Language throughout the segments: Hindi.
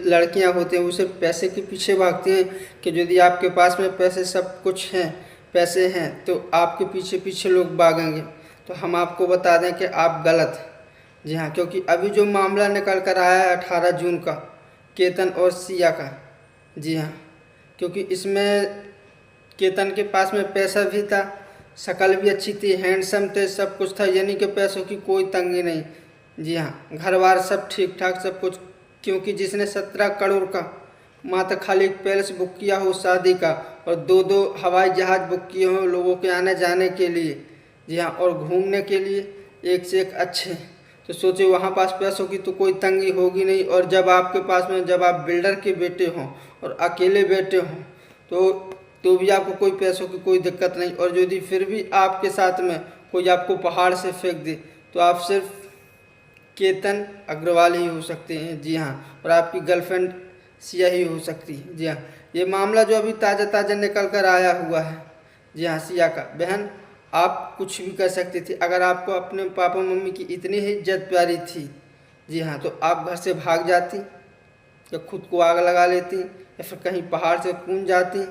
लड़कियां होती हैं वो सिर्फ पैसे के पीछे भागती हैं कि यदि आपके पास में पैसे सब कुछ हैं, पैसे हैं तो आपके पीछे पीछे लोग भागेंगे। तो हम आपको बता दें कि आप गलत हैं। जी हाँ, क्योंकि अभी जो मामला निकल कर आया है 18 जून का, केतन और सिया का। जी हाँ, क्योंकि इसमें केतन के पास में पैसा भी था, शक्ल भी अच्छी थी, हैंडसम थे, सब कुछ था, यानी कि पैसों की कोई तंगी नहीं। जी हाँ, घर बार सब ठीक ठाक सब कुछ, क्योंकि जिसने 17 करोड़ का मात्र खाली एक पैलेस बुक किया हो शादी का और दो दो हवाई जहाज़ बुक किए हों लोगों के आने जाने के लिए। जी हाँ, और घूमने के लिए एक से एक अच्छे। तो सोचे वहाँ पास पैसों की तो कोई तंगी होगी नहीं। और जब आपके पास में, जब आप बिल्डर के बेटे हों और अकेले बेटे हों तो भी आपको कोई पैसों की कोई दिक्कत नहीं। और यदि फिर भी आपके साथ में कोई आपको पहाड़ से फेंक दे तो आप सिर्फ केतन अग्रवाल ही हो सकते हैं। जी हाँ, और आपकी गर्लफ्रेंड सिया ही हो सकती है। जी हाँ, ये मामला जो अभी ताज़ा ताज़ा निकल कर आया हुआ है। जी हाँ, सिया का। बहन, आप कुछ भी कर सकती थी अगर आपको अपने पापा मम्मी की इतनी ही इज्जत प्यारी थी। जी हाँ, तो आप घर से भाग जाती या खुद को आग लगा लेती या फिर कहीं पहाड़ से कूद जाती,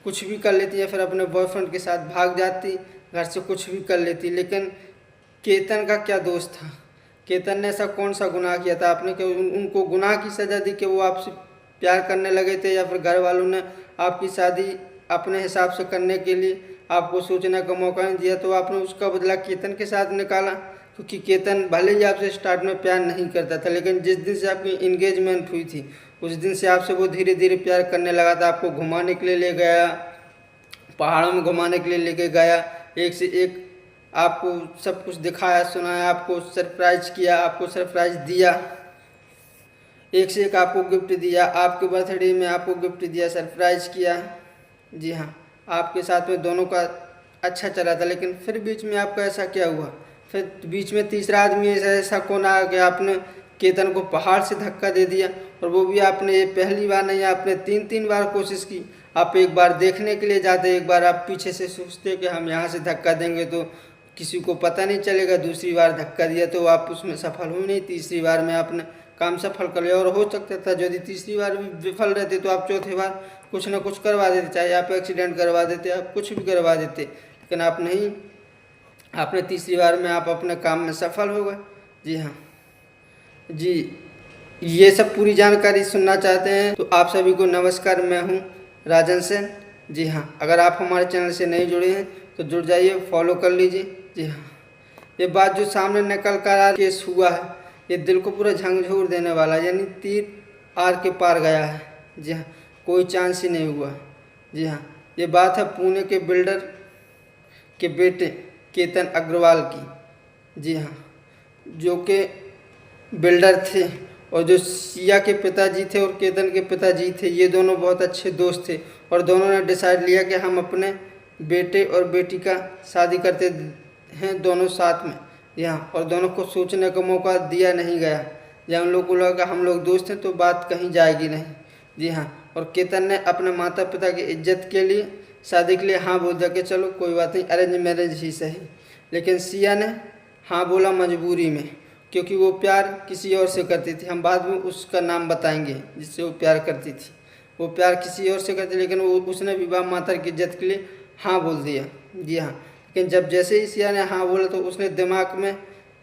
कुछ भी कर लेती, या फिर अपने बॉयफ्रेंड के साथ भाग जाती, घर से कुछ भी कर लेती। लेकिन केतन का क्या दोष था? केतन ने ऐसा कौन सा गुनाह किया था आपने कि उनको गुनाह की सज़ा दी कि वो आपसे प्यार करने लगे थे, या फिर घर वालों ने आपकी शादी अपने हिसाब से करने के लिए आपको सोचने का मौका नहीं दिया तो आपने उसका बदला केतन के साथ निकाला? क्योंकि केतन भले ही आपसे स्टार्ट में प्यार नहीं करता था, लेकिन जिस दिन से आपकी इंगेजमेंट हुई थी उस दिन से आपसे वो धीरे धीरे प्यार करने लगा था। आपको घुमाने के लिए ले गया, पहाड़ों में घुमाने के लिए लेके गया, एक से एक आपको सब कुछ दिखाया सुनाया, आपको सरप्राइज किया, आपको सरप्राइज दिया, एक से एक आपको गिफ्ट दिया, आपके बर्थडे में आपको गिफ्ट दिया, सरप्राइज किया। जी हाँ, आपके साथ में दोनों का अच्छा चला था। लेकिन फिर बीच में आपका ऐसा क्या हुआ? फिर बीच में तीसरा आदमी ऐसा कौन आ गया? आपने केतन को पहाड़ से धक्का दे दिया, और वो भी आपने ये पहली बार नहीं, आपने 3 बार कोशिश की। आप एक बार देखने के लिए जाते, एक बार आप पीछे से सोचते कि हम यहाँ से धक्का देंगे तो किसी को पता नहीं चलेगा, दूसरी बार धक्का दिया तो आप उसमें सफल हुई नहीं, तीसरी बार में आपने काम सफल कर लिया। और हो सकता था यदि तीसरी बार भी विफल रहते तो आप चौथी बार कुछ ना कुछ करवा देते, चाहे आप एक्सीडेंट करवा देते, आप कुछ भी करवा देते, लेकिन आप नहीं, आपने तीसरी बार में आप अपने काम में सफल हो गए। जी हाँ जी, ये सब पूरी जानकारी सुनना चाहते हैं तो आप सभी को नमस्कार, मैं हूँ राजन सेन। जी हाँ, अगर आप हमारे चैनल से नहीं जुड़े हैं तो जुड़ जाइए, फॉलो कर लीजिए। जी हाँ, ये बात जो सामने निकल कर केस हुआ है ये दिल को पूरा झंझोर देने वाला है, यानी तीर आर के पार गया है। जी हाँ, कोई चांस ही नहीं हुआ। जी हाँ, ये बात है पुणे के बिल्डर के बेटे केतन अग्रवाल की। जी हाँ, जो कि बिल्डर थे और जो सिया के पिताजी थे और केतन के पिताजी थे, ये दोनों बहुत अच्छे दोस्त थे और दोनों ने डिसाइड लिया कि हम अपने बेटे और बेटी का शादी करते हैं दोनों साथ में। यहाँ और दोनों को सोचने का मौका दिया नहीं गया। जब उन लोग को लगा हम लोग दोस्त हैं तो बात कहीं जाएगी नहीं। जी हाँ, और केतन ने अपने माता पिता की इज्जत के लिए शादी के लिए हाँ बोल दिया कि चलो कोई बात नहीं, अरेंज मैरिज ही सही। लेकिन सिया ने हाँ बोला मजबूरी में, क्योंकि वो प्यार किसी और से करती थी। हम बाद में उसका नाम बताएंगे जिससे वो प्यार करती थी। वो प्यार किसी और से करती, लेकिन वो उसने विवाह माता की इज्जत के लिए हाँ बोल दिया। जी हाँ, लेकिन जब जैसे ही सिया ने हाँ बोला तो उसने दिमाग में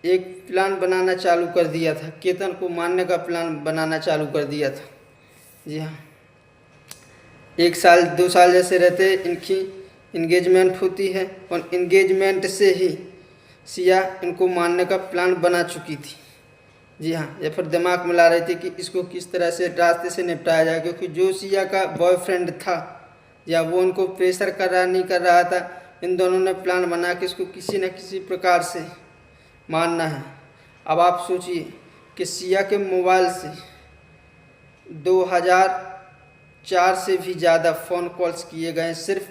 एक प्लान बनाना चालू कर दिया था, केतन को मारने का प्लान बनाना चालू कर दिया था। जी हाँ, 1 साल 2 साल जैसे रहते इनकी इंगेजमेंट होती है और इंगेजमेंट से ही सिया इनको मारने का प्लान बना चुकी थी। जी हाँ, या फिर दिमाग में ला रही थी कि इसको किस तरह से रास्ते से निपटाया जाए, क्योंकि जो सिया का बॉयफ्रेंड था या वो उनको प्रेशर कर रहा नहीं कर रहा था, इन दोनों ने प्लान बना के इसको किसी न किसी प्रकार से मारना है। अब आप सोचिए कि सिया के मोबाइल से 2004 से भी ज़्यादा फ़ोन कॉल्स किए गए सिर्फ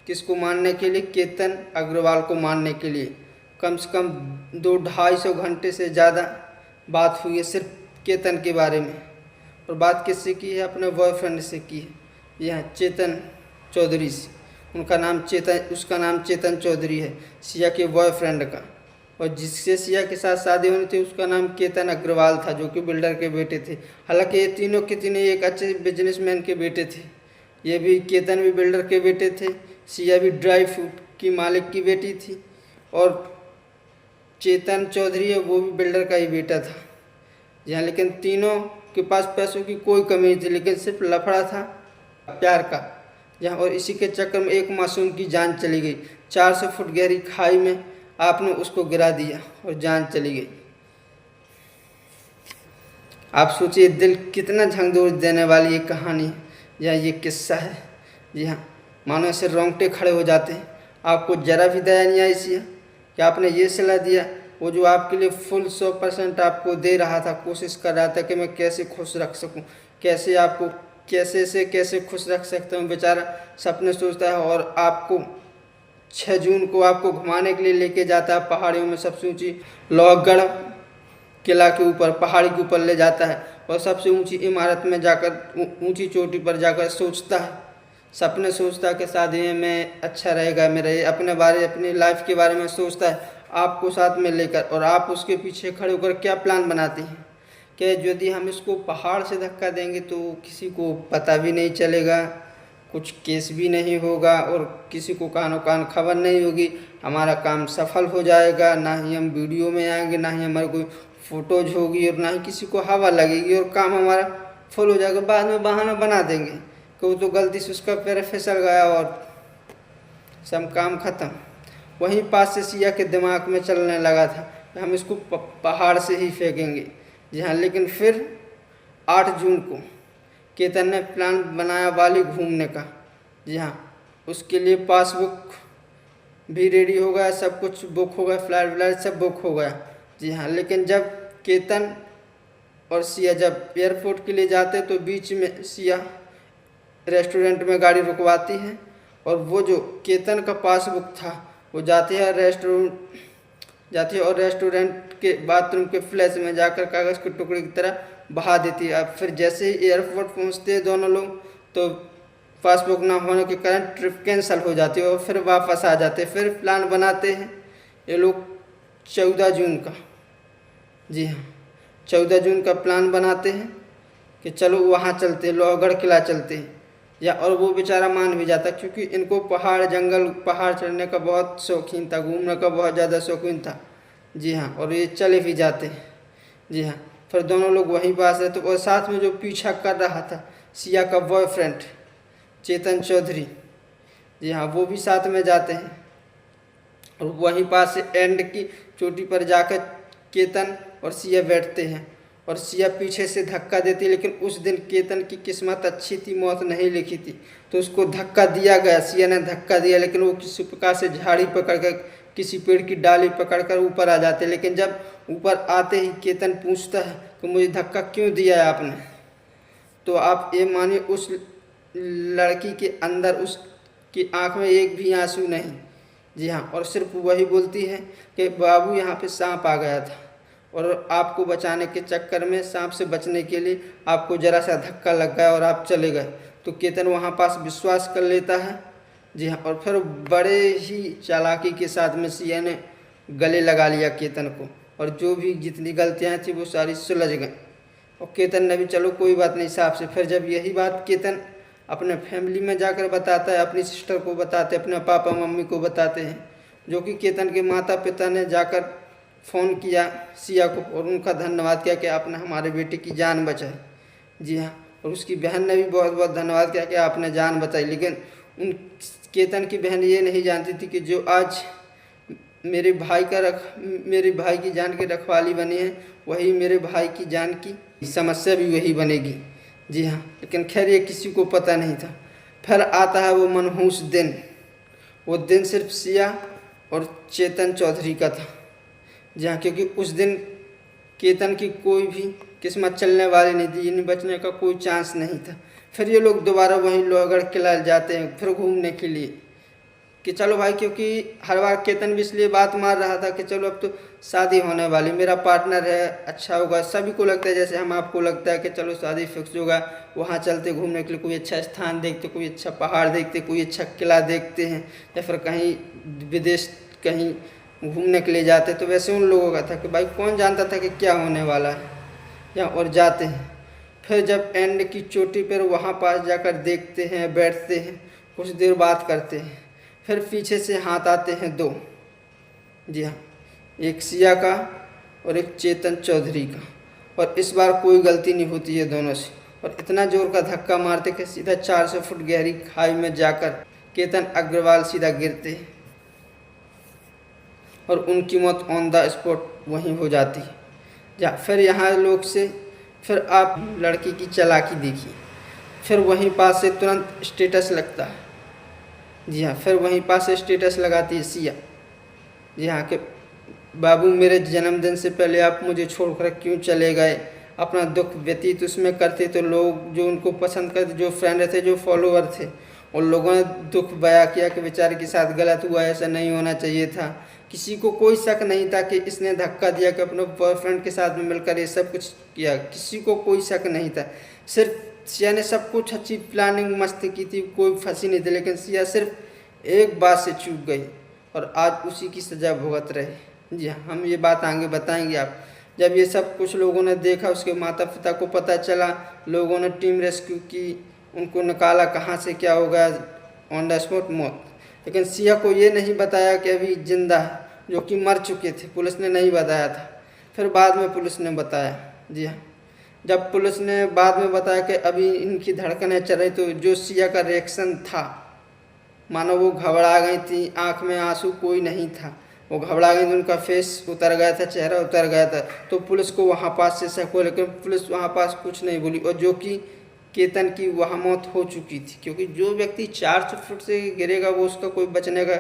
किसको मारने के लिए? केतन अग्रवाल को मारने के लिए। कम से कम 200-250 घंटे से ज़्यादा बात हुई है सिर्फ केतन के बारे में। और बात किससे की है? अपने बॉयफ्रेंड से की है, यह चेतन चौधरी से। उसका नाम चेतन चौधरी है, सिया के बॉयफ्रेंड का। और जिससे सिया के साथ शादी होनी थी उसका नाम केतन अग्रवाल था, जो कि बिल्डर के बेटे थे। हालांकि ये तीनों के तीनों एक अच्छे बिजनेसमैन के बेटे थे। ये भी केतन भी बिल्डर के बेटे थे, सिया भी ड्राई फ्रूट की मालिक की बेटी थी, और चेतन चौधरी है वो भी बिल्डर का ही बेटा था। जी हाँ, लेकिन तीनों के पास पैसों की कोई कमी नहीं थी, लेकिन सिर्फ लफड़ा था प्यार का। जहाँ और इसी के चक्कर में एक मासूम की जान चली गई। 400 फुट गहरी खाई में आपने उसको गिरा दिया और जान चली गई। आप सोचिए दिल कितना झंझोर देने वाली ये कहानी है या ये किस्सा है। जी हाँ, मानो ऐसे रोंगटे खड़े हो जाते हैं। आपको जरा भी दया नहीं आई सिया कि आपने ये सलाह दिया। वो जो आपके लिए फुल 100% आपको दे रहा था, कोशिश कर रहा था कि मैं कैसे खुश रख सकूं, कैसे आपको कैसे खुश रख सकता हूं। बेचारा सपने सोचता है और आपको 6 जून को आपको घुमाने के लिए लेके जाता है पहाड़ियों में, सबसे ऊंची लोहगढ़ किला के ऊपर, पहाड़ी के ऊपर ले जाता है और सबसे ऊंची इमारत में जाकर, ऊंची चोटी पर जाकर सोचता है, सपने सोचता है कि शादी में अच्छा रहेगा मेरा, ये अपनी लाइफ के बारे में सोचता है आपको साथ में लेकर। और आप उसके पीछे खड़े होकर क्या प्लान बनाते हैं कि यदि हम इसको पहाड़ से धक्का देंगे तो किसी को पता भी नहीं चलेगा, कुछ केस भी नहीं होगा और किसी को कानो कान खबर नहीं होगी, हमारा काम सफल हो जाएगा, ना ही हम वीडियो में आएंगे, ना ही हमारी कोई फोटोज होगी और ना ही किसी को हवा लगेगी और काम हमारा फुल हो जाएगा। बाद में बहाना बना देंगे कि वो तो गलती से उसका पैर फिसल गया और सब काम खत्म। वहीं पास से सिया के दिमाग में चलने लगा था कि हम इसको पहाड़ से ही फेंकेंगे। जी हाँ, लेकिन फिर 8 जून को केतन ने प्लान बनाया बाली घूमने का। जी हाँ, उसके लिए पासबुक भी रेडी हो गया, सब कुछ बुक हो गया, फ्लाइट व्लाइट सब बुक हो गया। जी हाँ, लेकिन जब केतन और सिया जब एयरपोर्ट के लिए जाते तो बीच में सिया रेस्टोरेंट में गाड़ी रुकवाती है और वो जो केतन का पासबुक था वो जाती है और रेस्टोरेंट के बाथरूम के फ्लैश में जाकर कागज़ के टुकड़े की तरह बहा देती है। अब फिर जैसे ही एयरपोर्ट पहुंचते हैं दोनों लोग तो पासबुक ना होने के कारण ट्रिप कैंसिल हो जाती है और फिर वापस आ जाते हैं। फिर प्लान बनाते हैं ये लोग 14 जून का। जी हाँ, 14 जून का प्लान बनाते हैं कि चलो वहाँ चलते, लोहगढ़ किला चलते हैं। या और वो बेचारा मान भी जाता क्योंकि इनको पहाड़ चढ़ने का बहुत शौकीन था, घूमने का बहुत ज़्यादा शौकीन था। जी हाँ, और ये चले भी जाते हैं। जी हाँ, फिर दोनों लोग वहीं पास रहते और साथ में जो पीछा कर रहा था सिया का बॉयफ्रेंड चेतन चौधरी, जी हाँ, वो भी साथ में जाते हैं और वहीं पास से एंड की चोटी पर जाकर केतन और सिया बैठते हैं और सिया पीछे से धक्का देती है। लेकिन उस दिन केतन की किस्मत अच्छी थी, मौत नहीं लिखी थी, तो उसको धक्का दिया गया। सिया ने धक्का दिया लेकिन वो किसी प्रकार से झाड़ी पकड़कर, किसी पेड़ की डाली पकड़कर ऊपर आ जाते। लेकिन जब ऊपर आते ही केतन पूछता है कि मुझे धक्का क्यों दिया है आपने, तो आप ये मानिए उस लड़की के अंदर उसकी आँख में एक भी आंसू नहीं। जी हाँ, और सिर्फ वही बोलती है कि बाबू यहाँ पे सांप आ गया था और आपको बचाने के चक्कर में, सांप से बचने के लिए आपको ज़रा सा धक्का लग गया और आप चले गए। तो केतन वहाँ पास विश्वास कर लेता है। जी हाँ, और फिर बड़े ही चालाकी के साथ में सिया ने गले लगा लिया केतन को और जो भी जितनी गलतियाँ थी वो सारी सुलझ गई और केतन ने भी चलो कोई बात नहीं साहब से। फिर जब यही बात केतन अपने फैमिली में जाकर बताता है, अपनी सिस्टर को बताते, अपने पापा मम्मी को बताते हैं, जो कि केतन के माता पिता ने जाकर फ़ोन किया सिया को और उनका धन्यवाद किया कि आपने हमारे बेटे की जान बचाई। जी हाँ, और उसकी बहन ने भी बहुत बहुत धन्यवाद किया कि आपने जान बचाई। लेकिन उन केतन की बहन ये नहीं जानती थी कि जो आज मेरे भाई की जान की रखवाली बनी है वही मेरे भाई की जान की समस्या भी वही बनेगी। जी हाँ, लेकिन खैर ये किसी को पता नहीं था। फिर आता है वो मनहूस दिन। वो दिन सिर्फ सिया और चेतन चौधरी का था। जी हाँ, क्योंकि उस दिन केतन की कोई भी किस्मत चलने वाली नहीं थी, इन्हें बचने का कोई चांस नहीं था। फिर ये लोग दोबारा वहीं लोहगढ़ किला जाते हैं फिर घूमने के लिए कि चलो भाई, क्योंकि हर बार केतन भी इसलिए बात मार रहा था कि चलो अब तो शादी होने वाली, मेरा पार्टनर है, अच्छा होगा। सभी को लगता है जैसे हम आपको लगता है कि चलो शादी फिक्स होगा, वहाँ चलते घूमने के लिए, कोई अच्छा स्थान देखते, कोई अच्छा पहाड़ देखते, कोई अच्छा किला देखते हैं या फिर कहीं विदेश कहीं घूमने के लिए जाते, तो वैसे उन लोगों का था कि भाई कौन जानता था कि क्या होने वाला है या, और जाते हैं। फिर जब एंड की चोटी पर वहाँ पास जाकर देखते हैं, बैठते हैं, कुछ देर बात करते हैं, फिर पीछे से हाथ आते हैं दो, जी हाँ, एक सिया का और एक चेतन चौधरी का, और इस बार कोई गलती नहीं होती है दोनों से, और इतना जोर का धक्का मारते कि सीधा 400 फुट गहरी खाई में जाकर केतन अग्रवाल सीधा गिरते हैं और उनकी मौत ऑन द स्पॉट वहीं हो जाती है। जा फिर यहाँ लोग से फिर आप लड़की की चालाकी देखिए, फिर वहीं पास से तुरंत स्टेटस लगता है, जी हाँ, फिर वहीं पास से स्टेटस लगाती है सिया, जी हाँ, कि बाबू मेरे जन्मदिन से पहले आप मुझे छोड़कर क्यों चले गए, अपना दुख व्यतीत उसमें करते तो लोग जो उनको पसंद करते, जो फ्रेंड थे, जो फॉलोअर थे, उन लोगों ने दुख बयां किया कि बेचारे के साथ गलत हुआ, ऐसा नहीं होना चाहिए था। किसी को कोई शक नहीं था कि इसने धक्का दिया कि अपने बॉयफ्रेंड के साथ में मिलकर ये सब कुछ किया, किसी को कोई शक नहीं था। सिर्फ सिया ने सब कुछ अच्छी प्लानिंग मस्त की थी, कोई फंसी नहीं थी, लेकिन सिया सिर्फ एक बात से चूक गई और आज उसी की सज़ा भुगत रहे। जी हाँ, हम ये बात आगे बताएंगे आप। जब ये सब कुछ लोगों ने देखा, उसके माता पिता को पता चला, लोगों ने टीम रेस्क्यू की, उनको निकाला, कहाँ से क्या हो गया, ऑन द स्पॉट मौत। लेकिन सिया को ये नहीं बताया कि अभी जिंदा है, जो कि मर चुके थे, पुलिस ने नहीं बताया था। फिर बाद में पुलिस ने बताया, जी हाँ, जब पुलिस ने बाद में बताया कि अभी इनकी धड़कनें चल रही, तो जो सिया का रिएक्शन था, मानो वो घबरा गई थी, आंख में आंसू कोई नहीं था, वो घबरा गई थी, उनका फेस उतर गया था, चेहरा उतर गया था। तो पुलिस को वहाँ पास से शक हो, लेकिन पुलिस वहाँ पास कुछ नहीं बोली, और जो कि केतन की वहाँ मौत हो चुकी थी, क्योंकि जो व्यक्ति 400 फुट से गिरेगा वो उसका कोई बचने का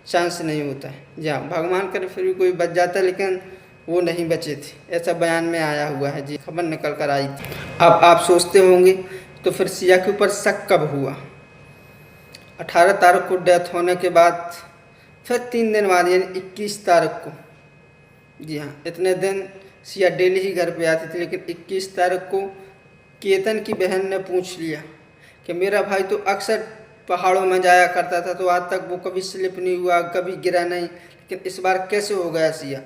चांस नहीं होता है। जी हाँ, भगवान करे फिर भी कोई बच जाता है, लेकिन वो नहीं बचे थे, ऐसा बयान में आया हुआ है, जी, खबर निकल कर आई थी। अब आप सोचते होंगे तो फिर सिया के ऊपर शक कब हुआ? 18 तारीख को डेथ होने के बाद फिर 3 दिन बाद यानी 21 तारीख को, जी हाँ, इतने दिन सिया डेली ही घर पे आती थी, लेकिन 21 तारीख को केतन की बहन ने पूछ लिया कि मेरा भाई तो अक्सर पहाड़ों में जाया करता था, तो आज तक वो कभी स्लिप नहीं हुआ, कभी गिरा नहीं, लेकिन इस बार कैसे हो गया सिया?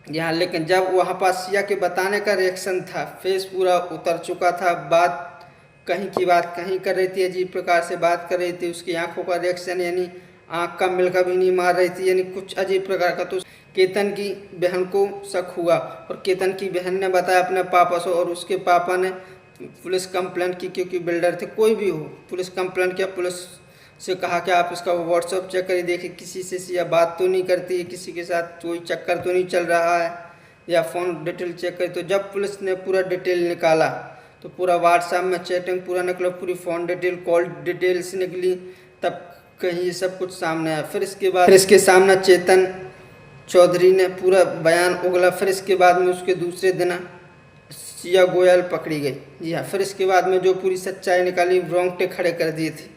यहाँ लेकिन जब वहाँ पास सिया के बताने का रिएक्शन था, फेस पूरा उतर चुका था, बात कहीं की बात कहीं कर रही थी, अजीब प्रकार से बात कर रही थी, उसकी आंखों का रिएक्शन यानी आंख का मिलका भी नहीं मार रही थी, यानी कुछ अजीब प्रकार का। तो केतन की बहन को शक हुआ और केतन की बहन ने बताया अपने पापा से, और उसके पापा ने पुलिस कंप्लेंट की, क्योंकि बिल्डर थे, कोई भी हो, पुलिस कंप्लेंट किया। पुलिस से कहा कि आप इसका व्हाट्सअप चेक करिए, देखिए किसी से सिया बात तो नहीं करती है, किसी के साथ कोई चक्कर तो नहीं चल रहा है, या फ़ोन डिटेल चेक करिए। तो जब पुलिस ने पूरा डिटेल निकाला तो पूरा व्हाट्सएप में चैटिंग पूरा निकला, पूरी फ़ोन डिटेल, कॉल डिटेल्स निकली, तब कहीं ये सब कुछ सामने आया। फिर इसके सामने चेतन चौधरी ने पूरा बयान उगला। फिर इसके बाद में उसके दूसरे दिन सिया गोयल पकड़ी गई। जी हाँ, फिर इसके बाद में जो पूरी सच्चाई निकाली, रोंगटे खड़े कर दिए थे।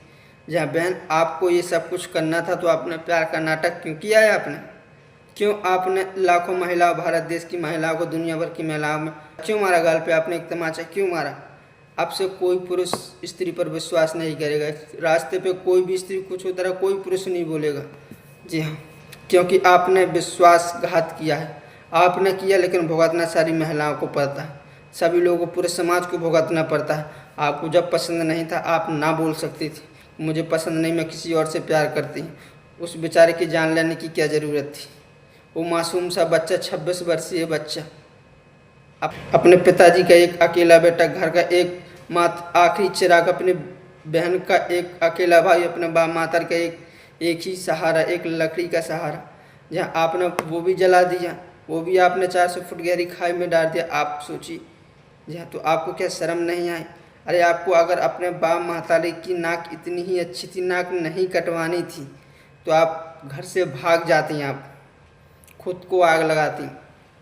जी हाँ बहन, आपको ये सब कुछ करना था तो आपने प्यार का नाटक क्यों किया है? क्यों आपने लाखों महिलाओं, भारत देश की महिलाओं को, दुनिया भर की महिलाओं में क्यों मारा? गाल पे आपने एक तमाचा क्यों मारा? आपसे कोई पुरुष स्त्री पर विश्वास नहीं करेगा। रास्ते पे कोई भी स्त्री कुछ होता रहा, कोई पुरुष नहीं बोलेगा। जी हाँ, क्योंकि आपने विश्वासघात किया है, आपने किया, लेकिन भुगतना सारी महिलाओं को पड़ता है, सभी लोगों को, पूरे समाज को भुगतना पड़ता है। आपको जब पसंद नहीं था आप ना बोल सकती थी मुझे पसंद नहीं, मैं किसी और से प्यार करती हूँ। उस बेचारे की जान लेने की क्या ज़रूरत थी? वो मासूम सा बच्चा, 26 वर्षीय बच्चा, अपने पिताजी का एक अकेला बेटा, घर का एक आखिरी चिराग, अपनी बहन का एक अकेला भाई, अपने माता का एक ही सहारा, एक लकड़ी का सहारा, जहाँ आपने वो भी जला दिया, वो भी आपने 400 फुट गहरी खाई में डाल दिया। आप सोचिए, जहाँ तो आपको क्या शर्म नहीं आई? अरे आपको अगर अपने बाप महतारी की नाक इतनी ही अच्छी थी, नाक नहीं कटवानी थी, तो आप घर से भाग जाती, आप खुद को आग लगाती,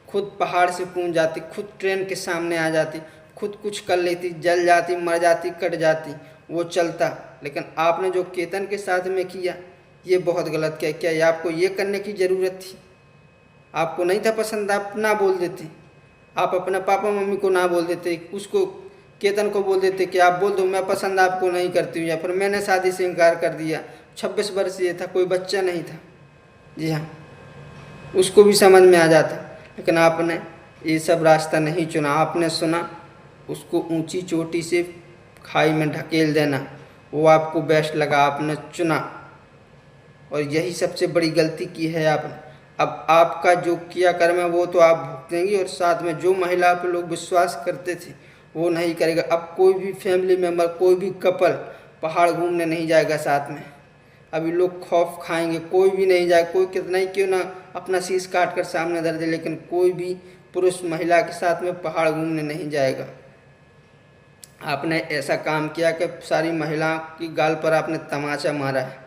खुद पहाड़ से कूद जाती, खुद ट्रेन के सामने आ जाती, खुद कुछ कर लेती, जल जाती, मर जाती, कट जाती, वो चलता। लेकिन आपने जो केतन के साथ में किया ये बहुत गलत किया। क्या आपको ये करने की ज़रूरत थी? आपको नहीं था पसंद, आप ना बोल देते, आप अपने पापा मम्मी को ना बोल देते, उसको केतन को बोल देते कि आप बोल दो मैं पसंद आपको नहीं करती हूँ, या फिर मैंने शादी से इनकार कर दिया। 26 वर्षीय था, कोई बच्चा नहीं था। जी हाँ, उसको भी समझ में आ जाता। लेकिन आपने ये सब रास्ता नहीं चुना, आपने सुना उसको ऊंची चोटी से खाई में ढकेल देना, वो आपको बेस्ट लगा, आपने चुना, और यही सबसे बड़ी गलती की है आपने। अब आपका जो किया कर्म है वो तो आप भुगतेंगे, और साथ में जो महिला पे लोग विश्वास करते थे वो नहीं करेगा। अब कोई भी फैमिली मेम्बर, कोई भी कपल पहाड़ घूमने नहीं जाएगा साथ में। अभी लोग खौफ खाएंगे, कोई भी नहीं जाए, कोई कितना ही क्यों ना अपना शीश काट कर सामने धर दे, लेकिन कोई भी पुरुष महिला के साथ में पहाड़ घूमने नहीं जाएगा। आपने ऐसा काम किया कि सारी महिलाओं की गाल पर आपने तमाचा मारा है।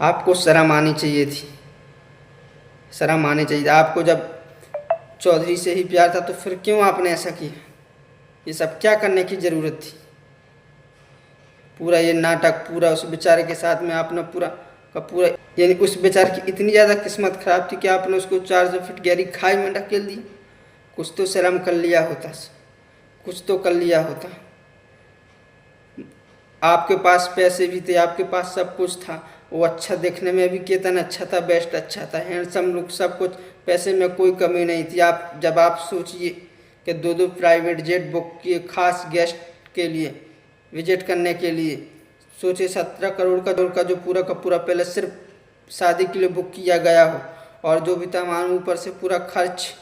आपको शर्म आनी चाहिए थी, शर्म आनी चाहिए। आपको जब चौधरी से ही प्यार था तो फिर क्यों आपने ऐसा किया? ये सब क्या करने की ज़रूरत थी? पूरा ये नाटक पूरा उस बेचारे के साथ में आपने पूरा का पूरा, यानी उस बेचारे की इतनी ज़्यादा किस्मत ख़राब थी कि आपने उसको 400 फीट गहरी खाई में ढकेल दी। कुछ तो शर्म कर लिया होता, कुछ तो कर लिया होता। आपके पास पैसे भी थे, आपके पास सब कुछ था, वो अच्छा देखने में भी कितना अच्छा था, बेस्ट अच्छा था, हैंडसम लुक, सब कुछ, पैसे में कोई कमी नहीं थी। आप जब आप सोचिए कि 2 प्राइवेट जेट बुक किए खास गेस्ट के लिए, विजिट करने के लिए, सोचे 17 करोड़ का जो पूरा का पूरा पैलेस सिर्फ शादी के लिए बुक किया गया हो, और जो भी तमाम ऊपर से पूरा खर्च,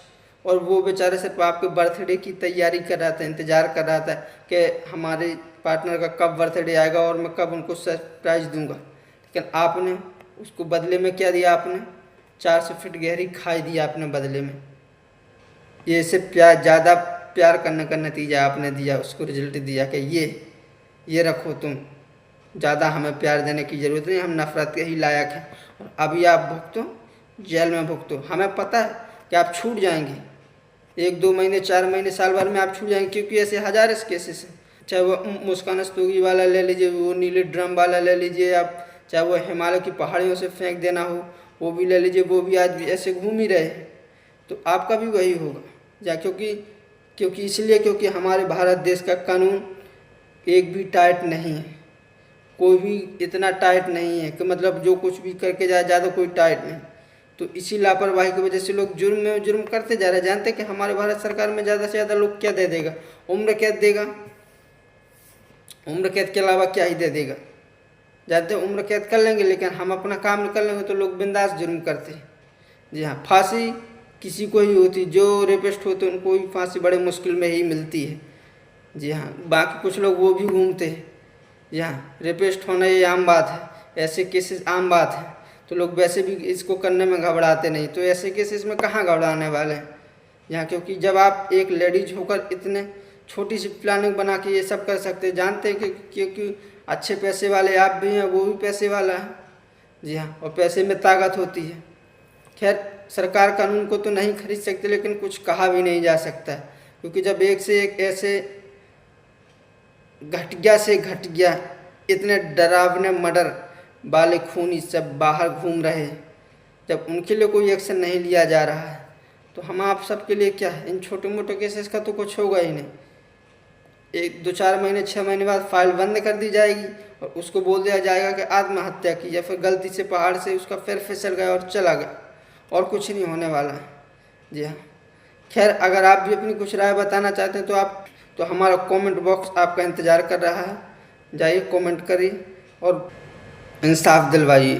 और वो बेचारे सिर्फ आपके बर्थडे की तैयारी कर रहा था, इंतज़ार कर रहा था कि हमारे पार्टनर का कब बर्थडे आएगा और मैं कब उनको सरप्राइज़ दूंगा। लेकिन आपने उसको बदले में क्या दिया? आपने 400 फीट गहरी खाई दी आपने बदले में। ये सिर्फ प्यार, ज़्यादा प्यार करने का नतीजा आपने दिया, उसको रिजल्ट दिया कि ये रखो तुम, ज़्यादा हमें प्यार देने की ज़रूरत नहीं, हम नफ़रत के ही लायक हैं। और अभी आप भुगतो, जेल में भुगतो। हमें पता है कि आप छूट जाएंगे, 1-2 महीने, 4 महीने, साल भर में आप छूट जाएंगे, क्योंकि ऐसे हज़ार केसेस हैं। चाहे वो मुस्कान रस्तोगी वाला ले लीजिए, वो नीले ड्रम वाला ले लीजिए आप, चाहे वो हिमालय की पहाड़ियों से फेंक देना हो वो भी ले लीजिए, वो भी आज भी ऐसे घूम ही रहे हैं। तो आपका भी वही होगा, क्योंकि इसलिए क्योंकि हमारे भारत देश का कानून एक भी टाइट नहीं है, कोई भी इतना टाइट नहीं है कि मतलब जो कुछ भी करके जाए, ज़्यादा कोई टाइट नहीं। तो इसी लापरवाही की वजह से लोग जुर्म में जुर्म करते जा रहे हैं। जानते कि हमारे भारत सरकार में ज़्यादा से ज़्यादा लोग क्या दे देगा? उम्र कैद देगा। उम्र कैद के अलावा क्या ही दे देगा? जानते उम्र कैद कर लेंगे, लेकिन हम अपना काम निकल लेंगे तो लोग बिंदास जुर्म करते हैं। जी हाँ, फांसी किसी को ही होती, जो रेपिस्ट होते उनको भी फांसी बड़े मुश्किल में ही मिलती है। जी हाँ, बाकी कुछ लोग वो भी घूमते हैं। जी हाँ, रेपिस्ट होना ये आम बात है, ऐसे केसेस आम बात है, तो लोग वैसे भी इसको करने में घबराते नहीं, तो ऐसे केसेस में कहाँ घबराने वाले हैं। यहाँ क्योंकि जब आप एक लेडीज होकर इतने छोटी सी प्लानिंग बना के ये सब कर सकते हैं, जानते हैं कि क्योंकि अच्छे पैसे वाले आप भी हैं, वो भी पैसे वाला है। जी हाँ, और पैसे में ताकत होती है। खैर, सरकार कानून को तो नहीं खरीद सकती, लेकिन कुछ कहा भी नहीं जा सकता है, क्योंकि जब एक से एक ऐसे घटिया से घटिया इतने डरावने मर्डर वाले खूनी सब बाहर घूम रहे हैं, जब उनके लिए कोई एक्शन नहीं लिया जा रहा है, तो हम आप सबके लिए क्या है? इन छोटे मोटे केसेस का तो कुछ होगा ही नहीं। 1-2-4 महीने, 6 महीने बाद फाइल बंद कर दी जाएगी और उसको बोल दिया जाएगा कि आत्महत्या की, या फिर गलती से पहाड़ से उसका पैर फिसल गया और चला गया, और कुछ नहीं होने वाला है। जी हाँ, खैर, अगर आप भी अपनी कुछ राय बताना चाहते हैं तो हमारा कमेंट बॉक्स आपका इंतज़ार कर रहा है। जाइए, कमेंट करिए और इंसाफ दिलवाइए।